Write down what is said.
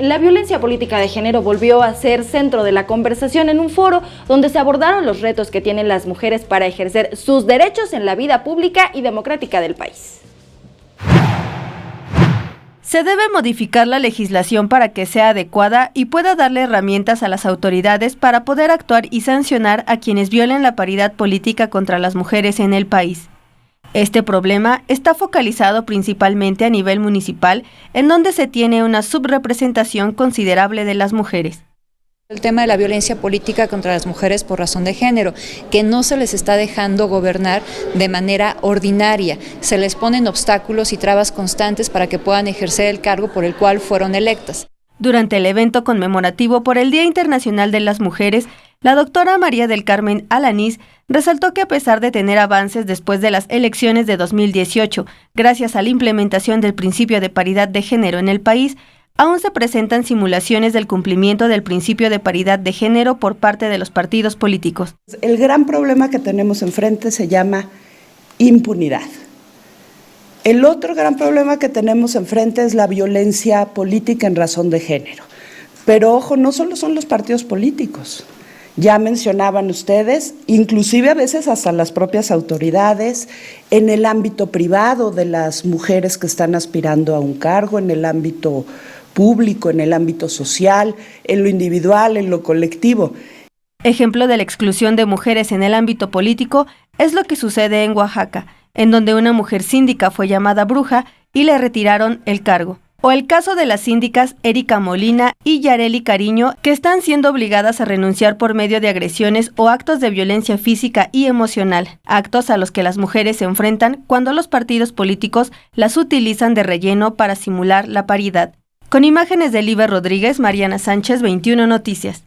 La violencia política de género volvió a ser centro de la conversación en un foro donde se abordaron los retos que tienen las mujeres para ejercer sus derechos en la vida pública y democrática del país. Se debe modificar la legislación para que sea adecuada y pueda darle herramientas a las autoridades para poder actuar y sancionar a quienes violen la paridad política contra las mujeres en el país. Este problema está focalizado principalmente a nivel municipal, en donde se tiene una subrepresentación considerable de las mujeres. El tema de la violencia política contra las mujeres por razón de género, que no se les está dejando gobernar de manera ordinaria, se les ponen obstáculos y trabas constantes para que puedan ejercer el cargo por el cual fueron electas. Durante el evento conmemorativo por el Día Internacional de las Mujeres, la doctora María del Carmen Alanís resaltó que a pesar de tener avances después de las elecciones de 2018, gracias a la implementación del principio de paridad de género en el país, aún se presentan simulaciones del cumplimiento del principio de paridad de género por parte de los partidos políticos. El gran problema que tenemos enfrente se llama impunidad. El otro gran problema que tenemos enfrente es la violencia política en razón de género. Pero ojo, no solo son los partidos políticos. Ya mencionaban ustedes, inclusive a veces hasta las propias autoridades, en el ámbito privado de las mujeres que están aspirando a un cargo, en el ámbito público, en el ámbito social, en lo individual, en lo colectivo. Ejemplo de la exclusión de mujeres en el ámbito político es lo que sucede en Oaxaca, en donde una mujer síndica fue llamada bruja y le retiraron el cargo. O el caso de las síndicas Erika Molina y Yareli Cariño, que están siendo obligadas a renunciar por medio de agresiones o actos de violencia física y emocional, actos a los que las mujeres se enfrentan cuando los partidos políticos las utilizan de relleno para simular la paridad. Con imágenes de Liber Rodríguez, Mariana Sánchez, 21 Noticias.